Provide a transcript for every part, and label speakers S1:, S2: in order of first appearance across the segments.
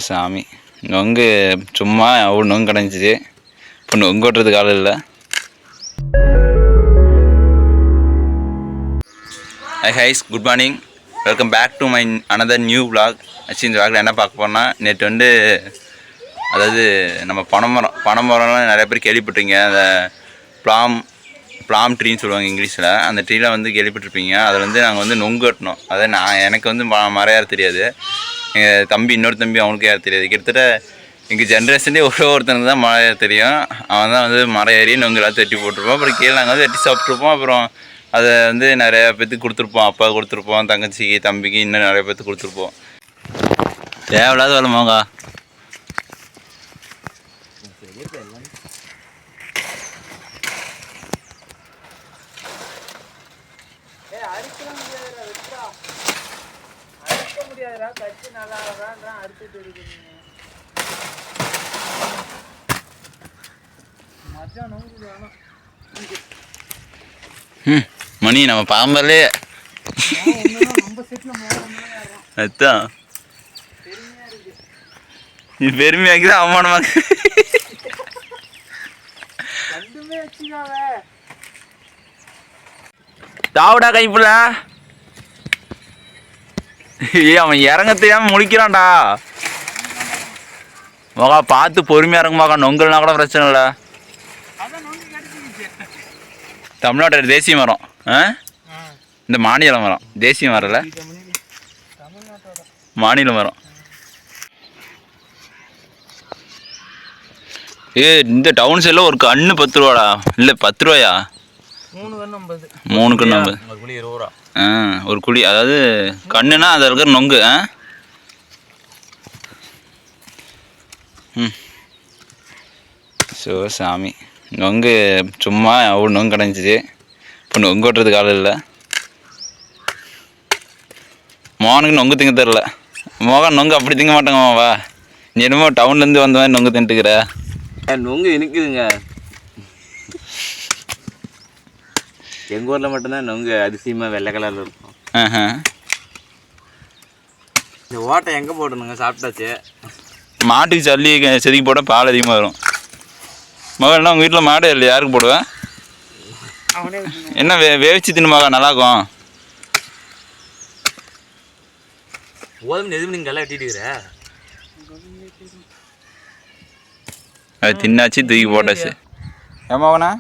S1: சாமி நொங்கு சும்மா அவ்வளோ நொங்கு கிடஞ்சிச்சு. இப்போ நொங்கு ஓட்டுறதுக்கு ஆள் இல்லை. ஹை ஹைஸ், good morning, welcome back to my another new vlog. Actually இந்த vlogல என்ன பார்க்க போகிறோன்னா, நேற்று அதாவது நம்ம பனைமரம்லாம் நிறைய பேர் கேள்விப்பட்டிருக்கீங்க. அந்த ப்ளாம் ட்ரீன்னு சொல்லுவாங்க இங்கிலீஷில். அந்த ட்ரீயில் கேள்விப்பட்டிருப்பீங்க. அதில் நாங்கள் நொங்கு வெட்டினோம். அதாவது எனக்கு மரம் ஏற தெரியாது. எங்கள் தம்பி, இன்னொரு தம்பி, அவனுக்கு ஏற தெரியாது. கிட்டத்தட்ட எங்கள் ஜென்ரேஷன்லேயே ஒருத்தனுக்கு தான் மரம் ஏற தெரியும். அவன் தான் மரம் ஏறி நொங்கு எல்லாத்தையும் வெட்டி போட்டிருப்போம். அப்புறம் கீழே நாங்கள் வெட்டி சாப்பிட்ருப்போம். அப்புறம் அதை நிறையா பேர்த்துக்கு கொடுத்துருப்போம். அப்பா கொடுத்துருப்போம், தங்கச்சிக்கு, தம்பிக்கு, இன்னும் நிறைய பேர்த்துக்கு கொடுத்துருப்போம். தேவையில்லாத வேலை மோகா. மணி நம்ம பாம்பர்லே அதான் நீ பெருமையாக்குது, அவமானமாக்கு. தாவுடா கைப்புல. அவன் இறங்க தெரியாம முழிக்கிறான்டா மகா. பார்த்து பொறுமையா இறங்க மகா. நொங்கல்னா கூட பிரச்சனை இல்லை. தமிழ்நாட்டோட தேசிய மரம் இந்த மாநில மரம். தேசிய மரம் இல்லை, மாநில மரம். இந்த டவுன் சைடில் ஒரு கன்று 10 ரூபாடா. இல்லை 10 ரூபாயா? 3 கன்று 50. ஒரு குழி, அதாவது கண்ணுனா அதில் இருக்கிற நொங்கு. சாமி நொங்கு சும்மா அவ்வளோ நொங்கு கிடஞ்சிச்சு. இப்போ நொங்கு ஓட்டுறதுக்கு ஆள் இல்லை. மோகனுக்கு நொங்கு திங்க தெரில. மோகன் நொங்கு அப்படி திங்க மாட்டாங்க மாவா. நீ என்னமோ டவுன்லேருந்து வந்த மாதிரி நொங்கு தின்ட்டுக்கிற.
S2: நொங்கு இனிக்குதுங்க. எங்கள் ஊரில் மட்டும்தான் நொங்கு அதிசயமாக வெள்ளை கலரில் இருக்கும். இந்த ஓட்டை எங்கே போடணுங்க? சாப்பிட்டாச்சு.
S1: மாட்டுக்கு சல்லி செதுக்கி போட்டால் பால் அதிகமாக வரும். மகன் உங்கள் வீட்டில் மாடு இல்லை, யாருக்கு போடுவேன்? என்ன வேவிச்சு தின்னுமாக்கா, நல்லாக்கும்.
S2: கோதுமை எதுவும் நீங்கள் எல்லாம் வெட்டிட்டுக்கிற?
S1: அது தின்னாச்சு, தூக்கி போட்டாச்சு. ஏன் மகனா,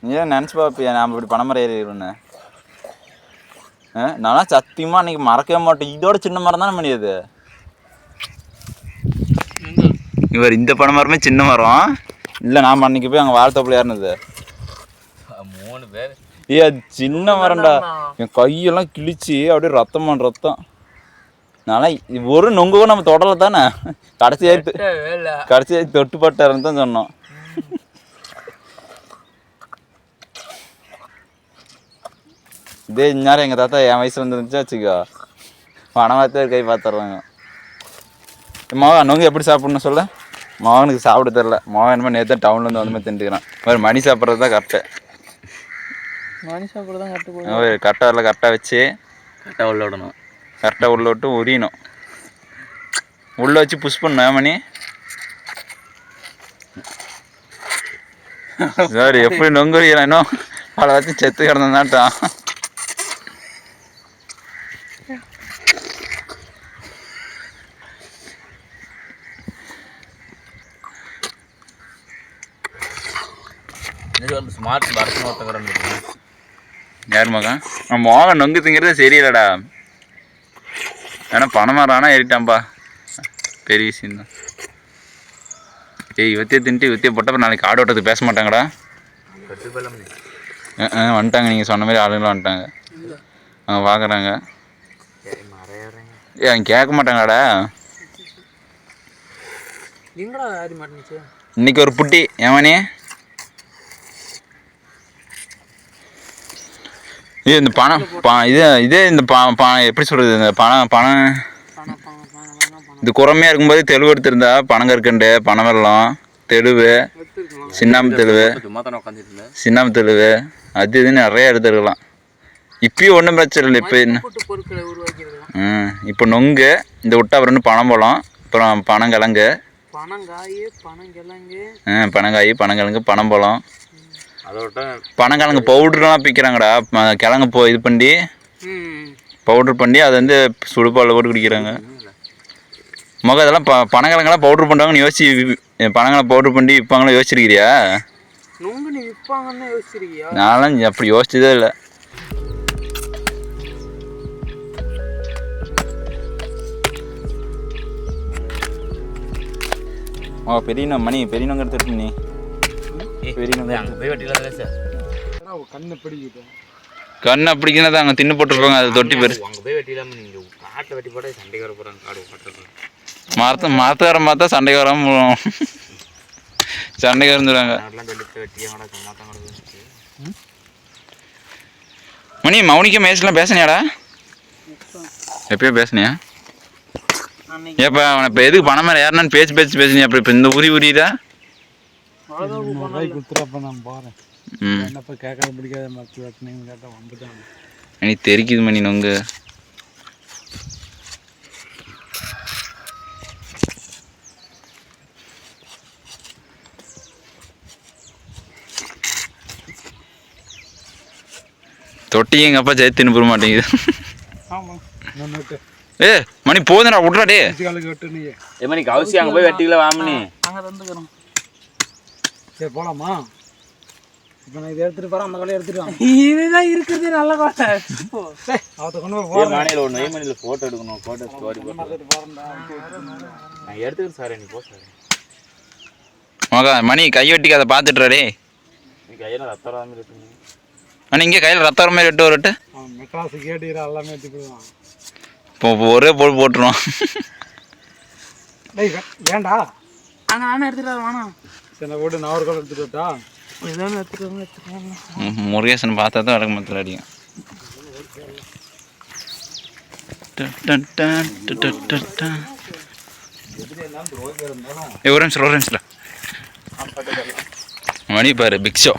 S1: நீ தான் நினச்சி பார்ப்பியா நான் இப்படி பனைமரம் ஏறிடுவேன்னு? நானா சத்தியமாக அன்றைக்கி மறக்கவே மாட்டேன். இதோட சின்ன மரம் தானே முடியாது. இவர் இந்த பனைமரமே சின்ன மரம் இல்லை. நாம் அன்றைக்கி போய் அங்கே வாழைத்தோப்பில் ஏறினது
S2: 3 பேர்.
S1: அது சின்ன மரம்டா. என் கையெல்லாம் கிழிச்சு அப்படியே ரத்தம். நானா ஒரு நொங்கும் நம்ம தொடலை தானே. கடைசியாக தொட்டுப்பட்டாருன்னு தான் சொன்னோம். இதே இந்நேரம் எங்கள் தாத்தா என் வயசு வந்துருந்துச்சா வச்சுக்கோ, பணமாத்தே கை பார்த்துட்றாங்க. மோகன் நொங்கு எப்படி சாப்பிட்ணுன்னு சொல்ல. மோகனுக்கு சாப்பிட தெரில. மோகன் என்னமோ நேற்று டவுன்லேருந்து வந்து தின்ட்டுக்கிறான். வேறு மணி சாப்பிட்றது தான் கரெக்டு.
S2: மணி சாப்பிட்றது தான் கரெக்டு.
S1: கரெக்டாக வச்சு
S2: கரெக்டாக உள்ள விடணும்.
S1: கரெக்டாக உள்ள விட்டு உரியணும். உள்ளே வச்சு புஷ் பண்ணணும். மணி சார் எப்படி நொங்கு உரிக்கிறான்? இன்னும் பல வச்சு செத்து கிடந்தாட்டான்.
S2: ஸ்மார்ட் பரத்னு ஒருத்தங்கிறேன்.
S1: யார் மகன்? மோகன் நொங்கு திங்கிறதே சரியில்லடா. ஏன்னா பனைமரம் ஆனால் ஏறிட்டான்ப்பா, பெரிய விஷயம் தான். இவத்தையே தின்ட்டு இவத்தையே போட்டப்ப நாளைக்கு ஆடு ஓட்டத்துக்கு பேச மாட்டாங்கடா. வந்துட்டாங்க, நீங்கள் சொன்ன மாதிரி ஆளுங்களும் வந்துட்டாங்க. அவங்க பார்க்குறாங்க. அவங்க கேட்க மாட்டாங்களாடா. இன்னைக்கு ஒரு புட்டி ஏமானி. இந்த பணம் இதே இந்த எப்படி சொல்கிறது, இந்த பணம் இது குறமையாக இருக்கும்போது தெளிவு எடுத்திருந்தா பனங்கற்கண்டு, பனை வெல்லம், தெளிவு, சின்னாம்பு தெளிவு, அது இதுன்னு நிறைய எடுத்துருக்கலாம். இப்பயும் ஒன்றும் பிரச்சனை இல்லை. இப்போ என்ன
S3: பொருட்களை உருவாக்கிறது.
S1: இப்போ நொங்கு இந்த விட்டா அப்புறம் பனம்பழம், அப்புறம் பனங்கிழங்கு,
S3: பனங்காய், பனங்கிழங்கு,
S1: பனங்காய், பனங்கிழங்கு, பனம்பழம்.
S2: அதோட
S1: பனங்கிழங்கு பவுடர்லாம் பிக்கிறாங்கடா. கிழங்கு இது பண்ணி பவுட்ரு பண்ணி அதை வந்து சுடுபாலில் போட்டு குடிக்கிறாங்க. இதெல்லாம் பனங்கிழங்கெல்லாம் பவுட்ரு பண்ணுறாங்கன்னு பனங்கிழங்கு பவுட்ரு பண்ணி விற்பாங்களா யோசிச்சிருக்கிறியா?
S3: நொங்குன்னு விற்பாங்கன்னு யோசிச்சிருக்கியா?
S1: நான்லாம் அப்படி யோசிச்சதே இல்லை. பெரிய மணி பெரிய நொங்கு எடுத்துட்டு நீ பெரிய நொங்கு
S2: அங்கே போய் வெட்டிக்கலாம் சார்.
S3: கண்ணை பிடிக்கிட்டு
S1: கண்ணை பிடிக்கினா அங்கே தின்னு போட்டுருப்பாங்க. அது தொட்டி பெருசு.
S2: அங்கே போய் வெட்டிடலாம. நீங்கள் காட்டில் வெட்டி போட சண்டைக்கு வர போகிறாங்க. காடு காட்டுறதுக்கு
S1: மரத்துக்காரம் பார்த்தா சண்டைக்கு வராமல் சண்டைக்கு இருந்துடுவாங்க. மணி மௌனிக்க மேய்ச்சலாம் பேசுனியாடா? எப்பயோ பேசுனியா? ஏப்பா அவனை இப்போ எதுக்கு பணம் மேலே யாருன்னு பேசினியா? அப்புறம் இப்போ இந்த உரியுதா?
S3: கொடுத்துறப்ப நான் போகிறேன். என்னப்பா கேட்காத பிடிக்காத மரத்து வெட்டினீங்கன்னு கேட்டால் வந்துட்டாங்க.
S1: எனக்கு தெரிக்குது மணி நொங்கு. தொட்டி எங்கள் அப்பா சேர்த்து தின்னு போட மாட்டேங்குது. ஏ மணி போதுடா விட்றாடே.
S2: மணி கவுசி அங்கே போய் வெட்டிக்கல வாமணி.
S3: அங்கே வந்துக்கிறோம். சரி போகலாமா? இப்போ நான் இதை எடுத்துகிட்டு போகிறேன். அந்த கொலையை எடுத்துட்டு வாங்க. இதுதான் இருக்கிறதே நல்ல கொலை. அவத்தை கொண்டு போய்
S2: மாநில ஒன்று நெய்மணியில் ஃபோட்டோ எடுக்கணும். ஃபோட்டோ ஸ்டோரி போட்டு நான் எடுத்துக்கிறேன் சார். நீ போ சார்.
S1: மணி கை வெட்டிக்கு அதை பார்த்துட்டுறாடே.
S2: நீ கையில் ரத்தம் வராமல் இருக்குங்க.
S1: ஆனால் இங்கே கையில் ரத்தம் வர மாதிரி வரட்டு.
S3: மெட்ராஸு கேட்டுக்கிற எல்லாமே எடுத்து போயிடுவான்.
S1: இப்போ ஒரே போட்டுருவான்.
S3: வேண்டா அங்கே நானே எடுத்துகிட்டு வேணாம். சரி நான் போட்டு நான் ஒரு கால் எடுத்துகிட்டு வரட்டா? எதாவது எடுத்துகிட்டு
S1: முருகேசன் பார்த்தா தான் அடக்க மாத்திர அடிக்கும். ஒரு நிமிஷம் மணி பாரு பிக் ஷோ.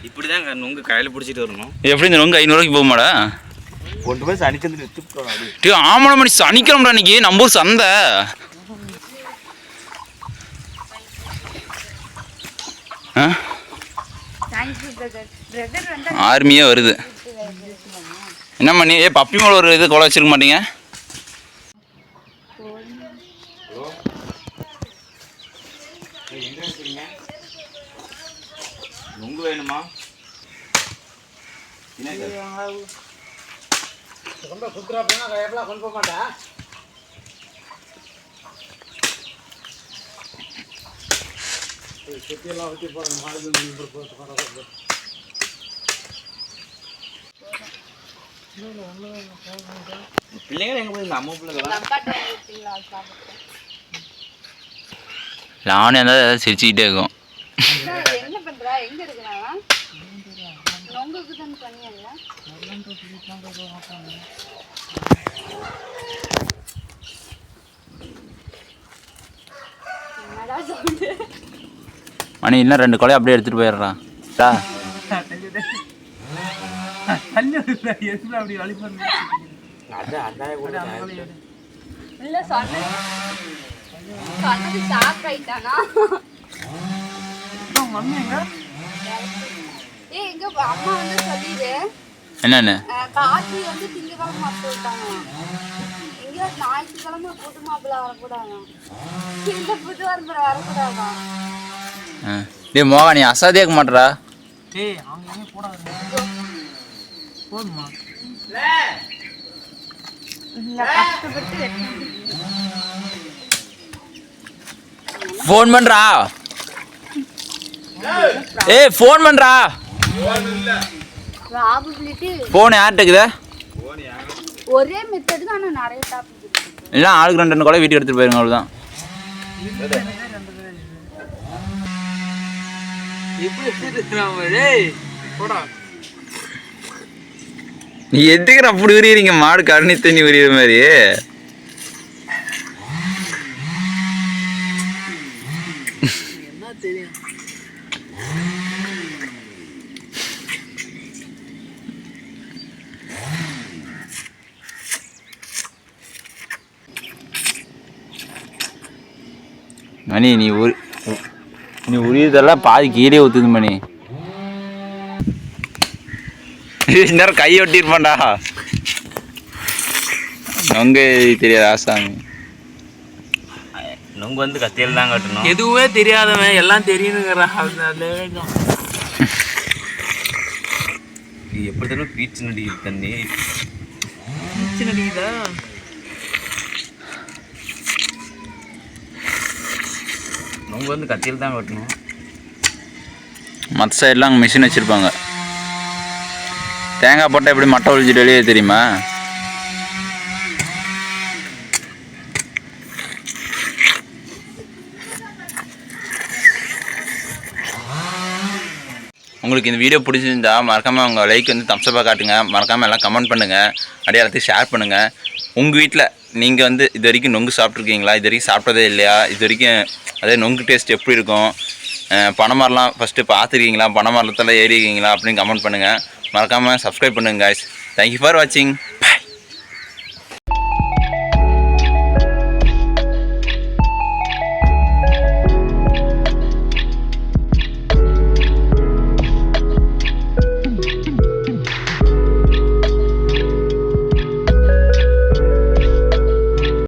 S2: இப்படிதான் நொங்கு கையில் பிடிச்சிட்டு வரணும்.
S1: எப்படி இந்த நொங்கு 500 ரூபாய்க்கு போகுமாடா?
S2: கொண்டு போய் சனிச்சந்திர
S1: எடுத்து ஆமாடா மணி சனிக்கிழமைடா இன்னைக்கு நம்ம ஊர் சந்தை. ஆர்மியே வருது. என்ன பண்ணி பப்பி மேலே ஒரு இது கொலை வச்சிருக்க மாட்டீங்க?
S2: நொங்கு வேணுமா?
S3: சுற்றுலா போனால் கையெல்லாம் கொண்டு போக மாட்டேன். சுற்றியெல்லாம் வச்சு போகிறேன்.
S2: பிள்ளைங்க எங்கே போய் அம்மா பிள்ளைங்க
S1: நானும் ஏதாவது சிரிச்சுக்கிட்டே இருக்கும்.
S4: என்ன பண்றா? எங்க இருக்கா? நொங்குக்கு தான் பண்ணியல்ல. என்னடா சொல்ற?
S1: மணி இன்னும் 2 கொலை அப்படியே எடுத்துட்டு போயிடுறான்.
S3: தண்ணி எதுல அப்படி வழி பண்ணு.
S4: இல்ல சொன்னது ஷாக் ஆயிட்டானா? எங்க அம்மா வந்து சொல்லிடு.
S1: என்னன்னு?
S4: காசி வந்து திங்கக்கிழமை மாப்பிள்ள விட்டாங்க. எங்க ஞாயிற்றுக்கிழமை புது மாப்பிள்ள வரக்கூடாது. இந்த புது வரம்பரை வரக்கூடாதா?
S1: டே மோகா நீ அசாதியாக்க மாட்டா?
S3: ஏய் அவங்க எங்க போடாத. போதுமா?
S4: இல்ல கஷ்டப்பட்டு
S1: ஃபோன் பண்றா. ஏய் ஃபோன் பண்றா. ஃபோன் யார்கிட்ட இருக்குதா?
S4: ஒரே மெத்தட் தான். ஆனால் நிறைய டாபிக் இருக்கு.
S1: இல்லை ஆளுக்கு 2 கொலை வீட்டுக்கு எடுத்துட்டு போயிருங்க. அவ்வளோதான். நீ எதுக்குற அப்படி உரியறீங்க? மாடு கருணி தண்ணி உரியற மாதிரி.
S3: என்ன தெரியும்?
S1: மணி நீ உரியதெல்லாம் பாதி கீழே ஊற்றுது மணி. நேரம் கையை ஒட்டிருப்பான்டா. நொங்கு தெரியாது ஆசாமி.
S2: நொங்கு வந்து கத்தியில் தான் கட்டணும்.
S3: எதுவுமே தெரியாதவன் எல்லாம் தெரியுதுங்கிறான்.
S2: எப்படி தானே பீச்சு நடிக்குது தண்ணி.
S3: பீச்சு நடிக்குதா?
S2: நொங்கு வந்து கத்தியில் தான் வெட்டணும்.
S1: மற்ற சைட்லாம் அங்கே மிஷின் வச்சுருப்பாங்க. தேங்காய் போட்டால் எப்படி மட்டை ஒழிச்சிட்டு வெளியே தெரியுமா? உங்களுக்கு இந்த வீடியோ பிடிச்சிருந்தா மறக்காமல் உங்கள் லைக் வந்து தம்ஸ்அப்பாக காட்டுங்க. மறக்காமல் எல்லாம் கமெண்ட் பண்ணுங்கள். அப்படியே எல்லாத்தையும் ஷேர் பண்ணுங்கள். உங்கள் வீட்டில் நீங்கள் வந்து இது வரைக்கும் நொங்கு சாப்பிட்ருக்கீங்களா? இது வரைக்கும் சாப்பிட்டதே இல்லையா? இது வரைக்கும் அதே நொங்கு டேஸ்ட் எப்படி இருக்கும்? பனைமரம்லாம் ஃபஸ்ட்டு பார்த்துருக்கீங்களா? பனைமரத்தில் ஏறிருக்கீங்களா அப்படின்னு கமெண்ட் பண்ணுங்கள். மறக்காமல் சப்ஸ்கிரைப் பண்ணுங்கள் guys. Thank you for watching.